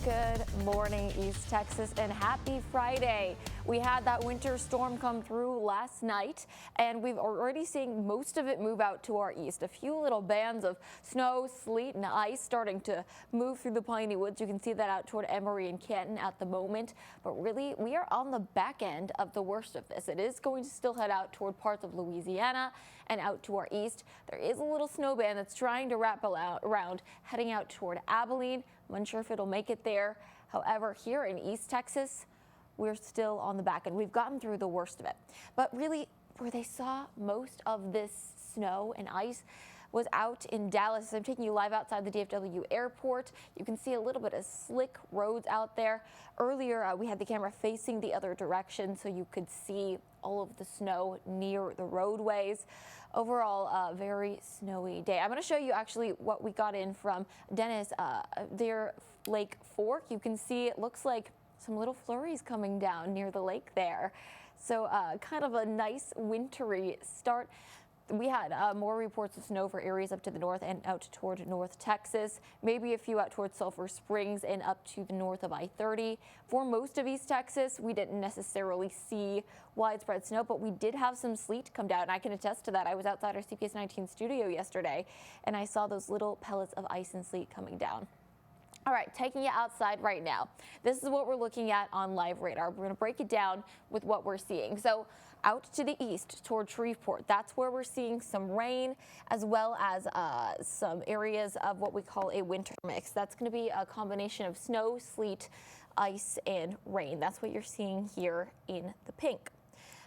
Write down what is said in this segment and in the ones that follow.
Good morning, East Texas, and happy Friday. We had that winter storm come through last night, and we've already seen most of it move out to our east. A few little bands of snow, sleet, and ice starting to move through the Piney Woods. You can see that out toward Emory and Canton at the moment, but really we are on the back end of the worst of this. It is going to still head out toward parts of Louisiana and out to our east. There is a little snow band that's trying to wrap around, heading out toward Abilene. I'm unsure if it'll make it there. However, here in East Texas, we're still on the back end. We've gotten through the worst of it. But really, where they saw most of this snow and ice was out in Dallas. I'm taking you live outside the DFW airport. You can see a little bit of slick roads out there. Earlier, we had the camera facing the other direction so you could see all of the snow near the roadways. Overall, a very snowy day. I'm going to show you actually what we got in from Dennis, Deer Lake Fork. You can see it looks like some little flurries coming down near the lake there. So kind of a nice wintry start. We had more reports of snow for areas up to the north and out toward North Texas, maybe a few out toward Sulphur Springs and up to the north of I-30. For most of East Texas, we didn't necessarily see widespread snow, but we did have some sleet come down. And I can attest to that. I was outside our CBS19 studio yesterday, and I saw those little pellets of ice and sleet coming down. All right, taking you outside right now. This is what we're looking at on live radar. We're going to break it down with what we're seeing. So out to the east toward Shreveport, that's where we're seeing some rain as well as some areas of what we call a winter mix. That's going to be a combination of snow, sleet, ice, and rain. That's what you're seeing here in the pink.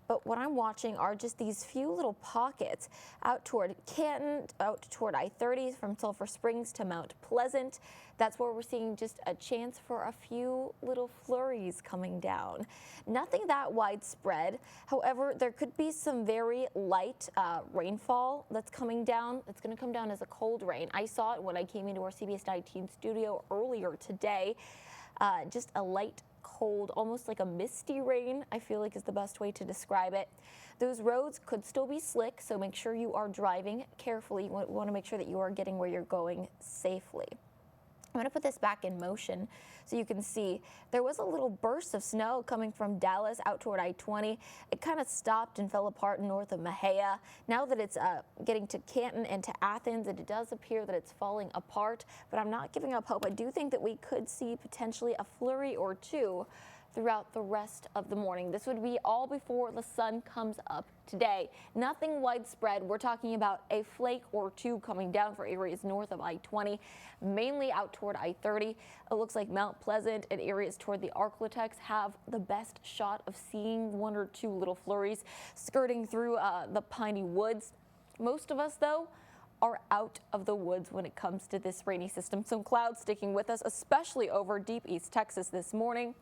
But what I'm watching are just these few little pockets out toward Canton, out toward I-30 from Sulphur Springs to Mount Pleasant. That's where we're seeing just a chance for a few little flurries coming down. Nothing that widespread. However, there could be some very light rainfall that's coming down. It's going to come down as a cold rain. I saw it when I came into our CBS19 studio earlier today. Just a light cold, almost like a misty rain, I feel like is the best way to describe it. Those roads could still be slick, so make sure you are driving carefully. You want to make sure that you are getting where you're going safely. I'm going to put this back in motion so you can see there was a little burst of snow coming from Dallas out toward I-20. It kind of stopped and fell apart north of Mexia. Now that it's getting to Canton and to Athens, it does appear that it's falling apart, but I'm not giving up hope. I do think that we could see potentially a flurry or two throughout the rest of the morning. This would be all before the sun comes up today. Nothing widespread. We're talking about a flake or two coming down for areas north of I-20, mainly out toward I-30. It looks like Mount Pleasant and areas toward the Arklatex have the best shot of seeing one or two little flurries skirting through the Piney Woods. Most of us, though, are out of the woods when it comes to this rainy system. Some clouds sticking with us, especially over deep East Texas this morning.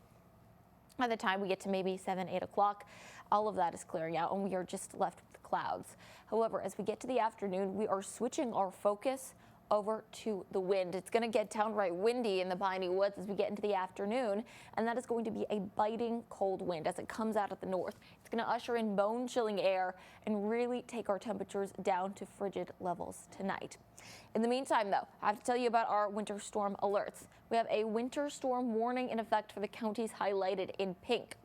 By the time we get to maybe 7, 8 o'clock, all of that is clearing out and we are just left with clouds. However, as we get to the afternoon, we are switching our focus over to the wind. It's going to get downright windy in the Piney Woods as we get into the afternoon, and that is going to be a biting cold wind as it comes out of the north. It's going to usher in bone-chilling air and really take our temperatures down to frigid levels tonight. In the meantime, though, I have to tell you about our winter storm alerts. We have a winter storm warning in effect for the counties highlighted in pink.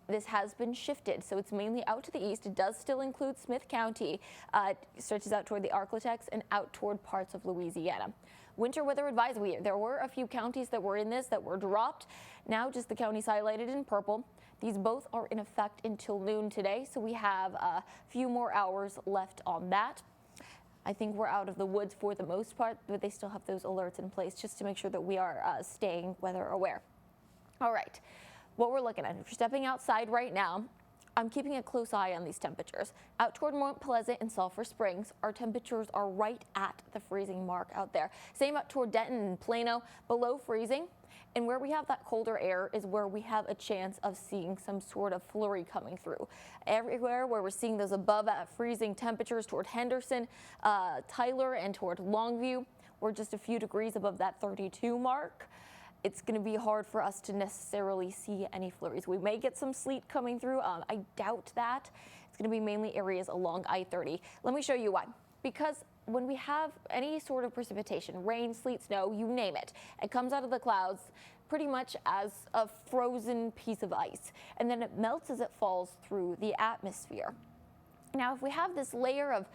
This has been shifted, so it's mainly out to the east. It does still include Smith County. It stretches out toward the Arklatex and out toward parts of Louisiana. Winter weather advisory. There were a few counties that were in this that were dropped. Now just the counties highlighted in purple. These both are in effect until noon today, so we have a few more hours left on that. I think we're out of the woods for the most part, but they still have those alerts in place just to make sure that we are staying weather aware. All right. What we're looking at, if you're stepping outside right now, I'm keeping a close eye on these temperatures. Out toward Mount Pleasant and Sulphur Springs, our temperatures are right at the freezing mark out there. Same up toward Denton and Plano, below freezing. And where we have that colder air is where we have a chance of seeing some sort of flurry coming through. Everywhere where we're seeing those above freezing temperatures toward Henderson, Tyler, and toward Longview, we're just a few degrees above that 32 mark. It's going to be hard for us to necessarily see any flurries. We may get some sleet coming through. I doubt that. It's going to be mainly areas along I-30. Let me show you why. Because when we have any sort of precipitation, rain, sleet, snow, you name it, it comes out of the clouds pretty much as a frozen piece of ice, and then it melts as it falls through the atmosphere. Now, if we have this layer of,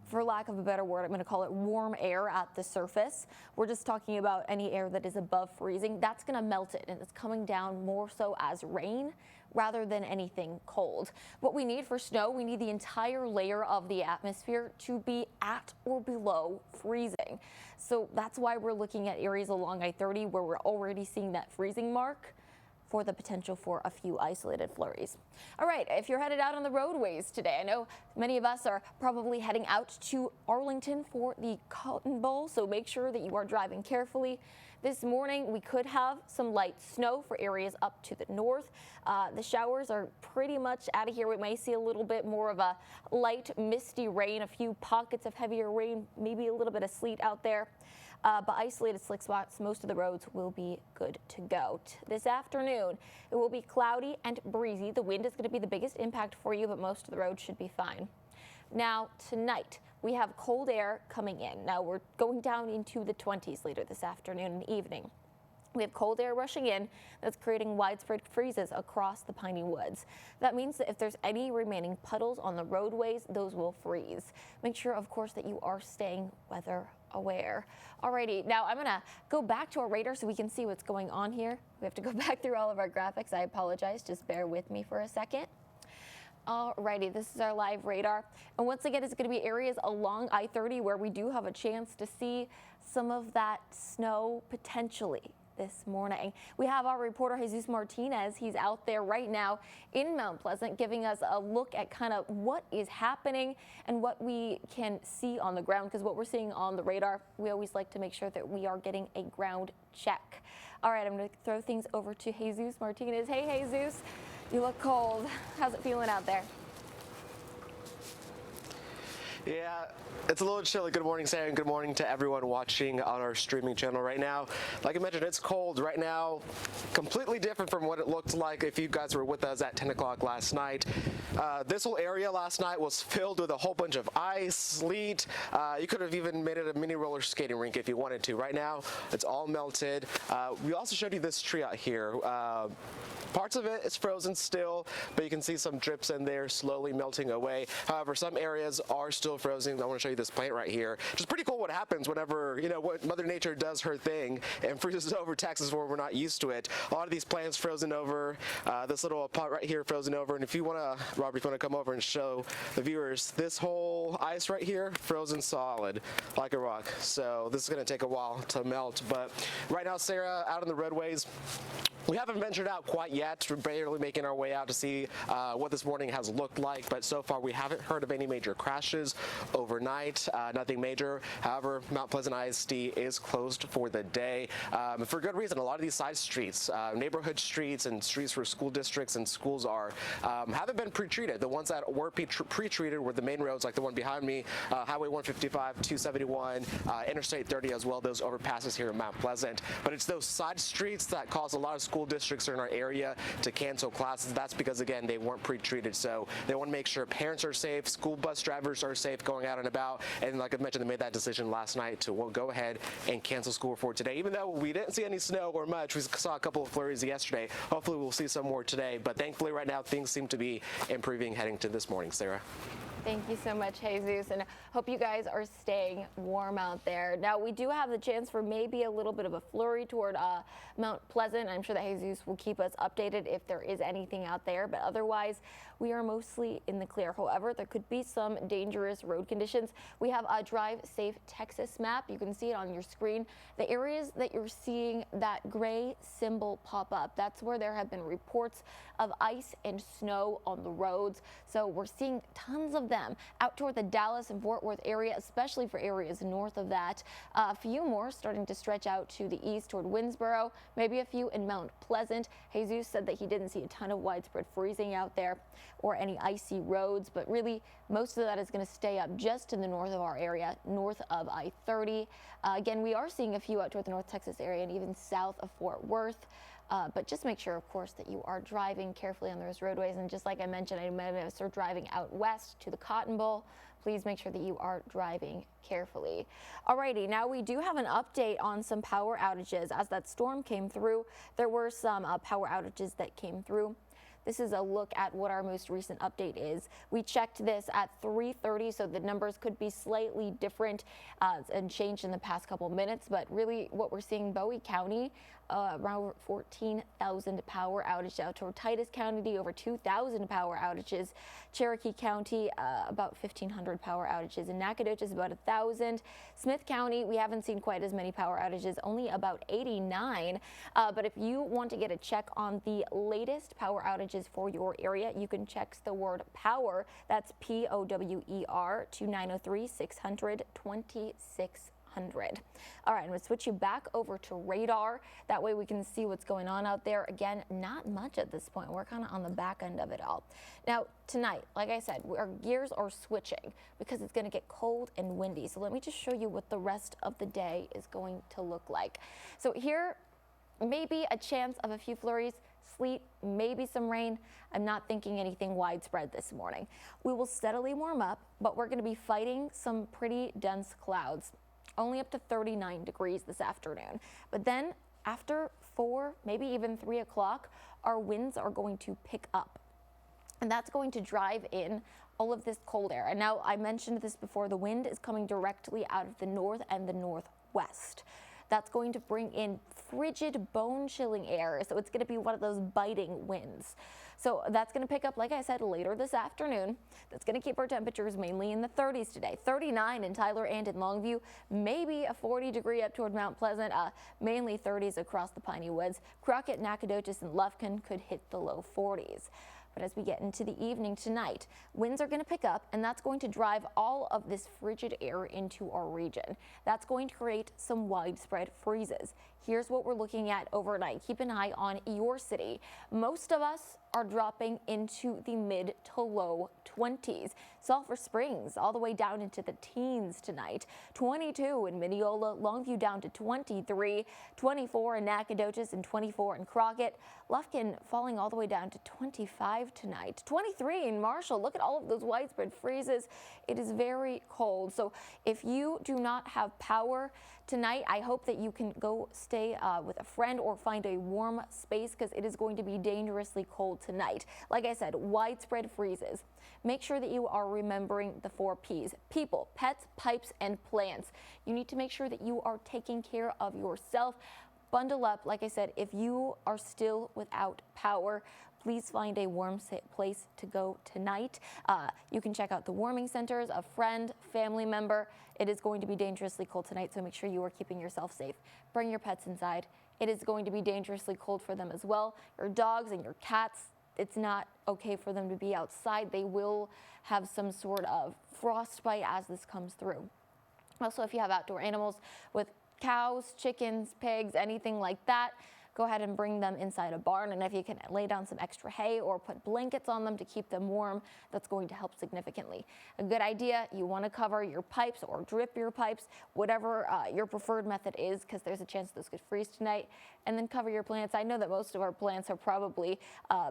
for lack of a better word, I'm going to call it warm air at the surface. We're just talking about any air that is above freezing. That's going to melt it, and it's coming down more so as rain rather than anything cold. What we need for snow, we need the entire layer of the atmosphere to be at or below freezing. So that's why we're looking at areas along I-30 where we're already seeing that freezing mark for the potential for a few isolated flurries. All right, if you're headed out on the roadways today, I know many of us are probably heading out to Arlington for the Cotton Bowl, so make sure that you are driving carefully. This morning, we could have some light snow for areas up to the north. The showers are pretty much out of here. We may see a little bit more of a light, misty rain, a few pockets of heavier rain, maybe a little bit of sleet out there. But isolated slick spots, most of the roads will be good to go. This afternoon, it will be cloudy and breezy. The wind is going to be the biggest impact for you, but most of the roads should be fine. Now, tonight, we have cold air coming in. Now, we're going down into the 20s later this afternoon and evening. We have cold air rushing in that's creating widespread freezes across the piney woods. That means that if there's any remaining puddles on the roadways, those will freeze. Make sure, of course, that you are staying weather aware. Alrighty, now I'm gonna go back to our radar so we can see what's going on here. We have to go back through all of our graphics. I apologize, just bear with me for a second. Alrighty, this is our live radar. And once again, it's going to be areas along I-30 where we do have a chance to see some of that snow potentially this morning. We have our reporter Jesus Martinez. He's out there right now in Mount Pleasant giving us a look at kind of what is happening and what we can see on the ground, because what we're seeing on the radar, we always like to make sure that we are getting a ground check. All right, I'm going to throw things over to Jesus Martinez. Hey, Jesus. You look cold. How's it feeling out there? Yeah, it's a little chilly. Good morning, Sarah, and good morning to everyone watching on our streaming channel right now. Like I mentioned, it's cold right now, completely different from what it looked like if you guys were with us at 10 o'clock last night. This whole area last night was filled with a whole bunch of ice, sleet. You could have even made it a mini roller skating rink if you wanted to. Right now, it's all melted. We also showed you this tree out here. Parts of it is frozen still, but you can see some drips in there slowly melting away. However, some areas are still frozen. I want to show you this plant right here. It's pretty cool what happens whenever, what Mother Nature does her thing and freezes over Texas where we're not used to it. A lot of these plants frozen over. This little pot right here frozen over. And if you want to, Robert, if you want to come over and show the viewers, this whole ice right here, frozen solid like a rock. So this is going to take a while to melt. But right now, Sarah, out on the roadways, we haven't ventured out quite yet. We're barely making our way out to see what this morning has looked like, but so far we haven't heard of any major crashes overnight, nothing major. However, Mount Pleasant ISD is closed for the day for good reason. A lot of these side streets, neighborhood streets and streets where school districts and schools are, haven't been pre-treated. The ones that were pre-treated were the main roads like the one behind me, Highway 155, 271, Interstate 30 as well, those overpasses here in Mount Pleasant. But it's those side streets that cause a lot of school districts in our area to cancel classes. That's because, again, they weren't pre-treated. So they want to make sure parents are safe, school bus drivers are safe going out and about. And like I mentioned, they made that decision last night to go ahead and cancel school for today. Even though we didn't see any snow or much, we saw a couple of flurries yesterday. Hopefully we'll see some more today. But thankfully right now things seem to be improving heading to this morning, Sarah. Thank you so much, Jesus, and hope you guys are staying warm out there. Now, we do have the chance for maybe a little bit of a flurry toward Mount Pleasant. I'm sure that Jesus will keep us updated if there is anything out there, but otherwise, we are mostly in the clear. However, there could be some dangerous road conditions. We have a Drive Safe Texas map. You can see it on your screen. The areas that you're seeing that gray symbol pop up, that's where there have been reports of ice and snow on the roads. So we're seeing tons of them out toward the Dallas and Fort Worth area, especially for areas north of that. A few more starting to stretch out to the east toward Winsboro, maybe a few in Mount Pleasant. Jesus said that he didn't see a ton of widespread freezing out there or any icy roads, but really most of that is going to stay up just to the north of our area, north of I-30. Again, we are seeing a few out toward the North Texas area and even south of Fort Worth. But just make sure, of course, that you are driving carefully on those roadways. And just like I mentioned, I might have started driving out west to the Cotton Bowl. Please make sure that you are driving carefully. Alrighty, now we do have an update on some power outages. As that storm came through, there were some power outages that came through. This is a look at what our most recent update is. We checked this at 3:30, so the numbers could be slightly different and changed in the past couple minutes. But really, what we're seeing, Bowie County, around 14,000 power outages out to Titus County, over 2,000 power outages. Cherokee County, about 1,500 power outages. In Nacogdoches, about 1,000. Smith County, we haven't seen quite as many power outages, only about 89. But if you want to get a check on the latest power outages for your area, you can check the word POWER, that's POWER, to 903-600-2600. All right, I'm going to switch you back over to radar. That way we can see what's going on out there. Again, not much at this point. We're kind of on the back end of it all. Now, tonight, like I said, our gears are switching because it's going to get cold and windy. So let me just show you what the rest of the day is going to look like. So here, maybe a chance of a few flurries, sleet, maybe some rain. I'm not thinking anything widespread this morning. We will steadily warm up, but we're going to be fighting some pretty dense clouds. Only up to 39 degrees this afternoon. But then after 4, maybe even 3 o'clock, our winds are going to pick up. And that's going to drive in all of this cold air. And now I mentioned this before, the wind is coming directly out of the north and the northwest. That's going to bring in frigid, bone-chilling air. So it's going to be one of those biting winds. So that's going to pick up, like I said, later this afternoon. That's going to keep our temperatures mainly in the 30s today. 39 in Tyler and in Longview, maybe a 40 degree up toward Mount Pleasant, mainly 30s across the Piney Woods. Crockett, Nacogdoches, and Lufkin could hit the low 40s. But as we get into the evening tonight, winds are going to pick up, and that's going to drive all of this frigid air into our region. That's going to create some widespread freezes. Here's what we're looking at overnight. Keep an eye on your city. Most of us are dropping into the mid to low 20s. Sulphur Springs all the way down into the teens tonight. 22 in Mineola, Longview down to 23, 24 in Nacogdoches, and 24 in Crockett. Lufkin falling all the way down to 25 tonight. 23 in Marshall. Look at all of those widespread freezes. It is very cold. So if you do not have power tonight, I hope that you can go stay with a friend or find a warm space, because it is going to be dangerously cold tonight. Like I said, widespread freezes. Make sure that you are remembering the 4 Ps: people, pets, pipes, and plants. You need to make sure that you are taking care of yourself. Bundle up. Like I said, if you are still without power, please find a warm place to go tonight. You can check out the warming centers, a friend, family member. It is going to be dangerously cold tonight, so make sure you are keeping yourself safe. Bring your pets inside. It is going to be dangerously cold for them as well. Your dogs and your cats, it's not okay for them to be outside. They will have some sort of frostbite as this comes through. Also, if you have outdoor animals with cows, chickens, pigs, anything like that, go ahead and bring them inside a barn. And if you can lay down some extra hay or put blankets on them to keep them warm, that's going to help significantly. A good idea, you want to cover your pipes or drip your pipes, whatever your preferred method is, because there's a chance those could freeze tonight. And then cover your plants. I know that most of our plants have probably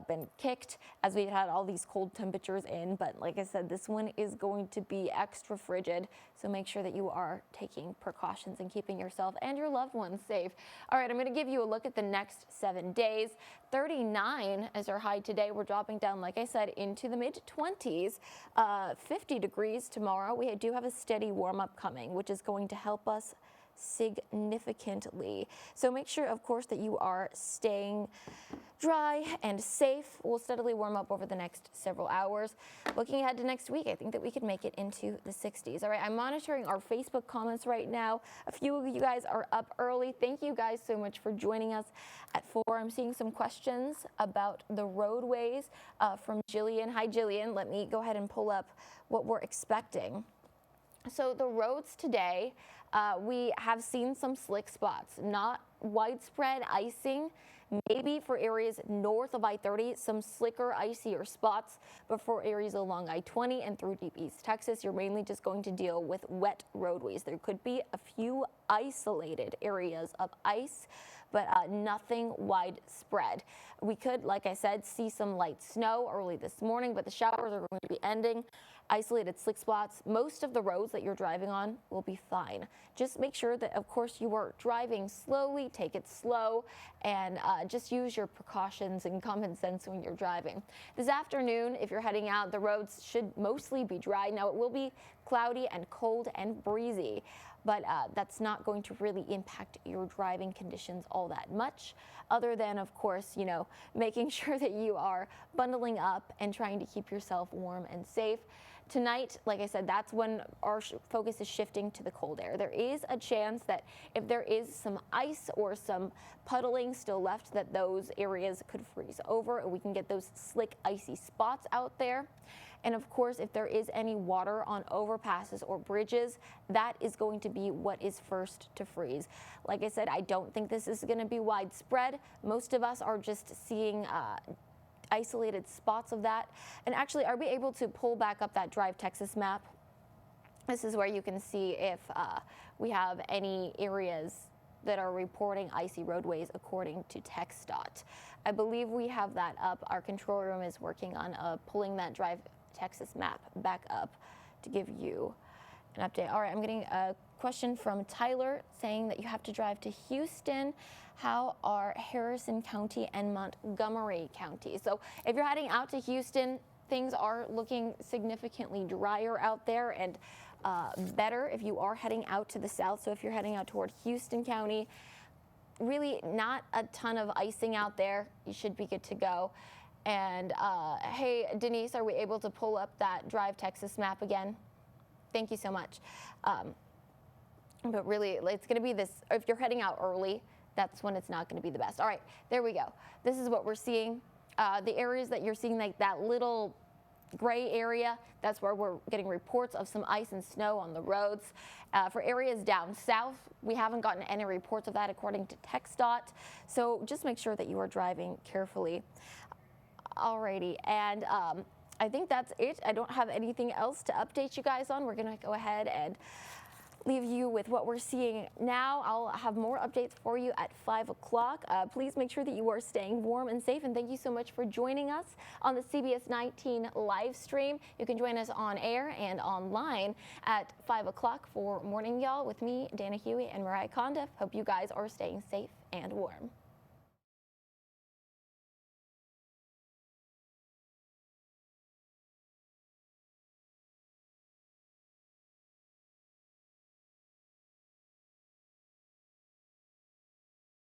been kicked as we've had all these cold temperatures in, but like I said, this one is going to be extra frigid. So make sure that you are taking precautions and keeping yourself and your loved ones safe. All right, I'm going to give you a look at the next 7 days. 39 is our high today. We're dropping down, like I said, into the mid-20s. 50 degrees tomorrow. We do have a steady warm-up coming, which is going to help us significantly. So make sure, of course, that you are staying dry and safe. We'll steadily warm up over the next several hours. Looking ahead to next week, I think that we could make it into the 60s. All right, I'm monitoring our Facebook comments right now. A few of you guys are up early. Thank you guys so much for joining us at 4. I'm seeing some questions about the roadways from Jillian. Hi, Jillian. Let me go ahead and pull up what we're expecting. So the roads today, we have seen some slick spots, not widespread icing. Maybe for areas north of I-30, some slicker, icier spots, but for areas along I-20 and through deep East Texas, you're mainly just going to deal with wet roadways. There could be a few isolated areas of ice, but nothing widespread. We could, like I said, see some light snow early this morning, but the showers are going to be ending. Isolated slick spots. Most of the roads that you're driving on will be fine. Just make sure that, of course, you are driving slowly, take it slow, and just use your precautions and common sense when you're driving. This afternoon, if you're heading out, the roads should mostly be dry. Now, it will be cloudy and cold and breezy, but that's not going to really impact your driving conditions all that much, other than, of course, you know, making sure that you are bundling up and trying to keep yourself warm and safe. Tonight, like I said, that's when our focus is shifting to the cold air. There is a chance that if there is some ice or some puddling still left, that those areas could freeze over and we can get those slick, icy spots out there. And of course, if there is any water on overpasses or bridges, that is going to be what is first to freeze. Like I said, I don't think this is going to be widespread. Most of us are just seeing isolated spots of that. And actually, are we able to pull back up that Drive Texas map? This is where you can see if we have any areas that are reporting icy roadways according to TxDOT. I believe we have that up. Our control room is working on pulling that Drive Texas map back up to give you an update. All right, I'm getting a question from Tyler saying that you have to drive to Houston. How are Harrison County and Montgomery County? So if you're heading out to Houston, things are looking significantly drier out there and better if you are heading out to the south. So if you're heading out toward Houston County, really not a ton of icing out there. You should be good to go. And hey, Denise, are we able to pull up that Drive Texas map again? Thank you so much. But really, it's going to be this, if you're heading out early, that's when it's not going to be the best. All right, there we go. This is what we're seeing. The areas that you're seeing, like that little gray area, that's where we're getting reports of some ice and snow on the roads. For areas down south, we haven't gotten any reports of that according to TxDOT. So just make sure that you are driving carefully. Alrighty, and I think that's it. I don't have anything else to update you guys on. We're going to go ahead and leave you with what we're seeing now. I'll have more updates for you at 5 o'clock. Please make sure that you are staying warm and safe, and thank you so much for joining us on the CBS19 live stream. You can join us on air and online at 5 o'clock for Morning Y'all with me, Dana Huey, and Mariah Condiff. Hope you guys are staying safe and warm.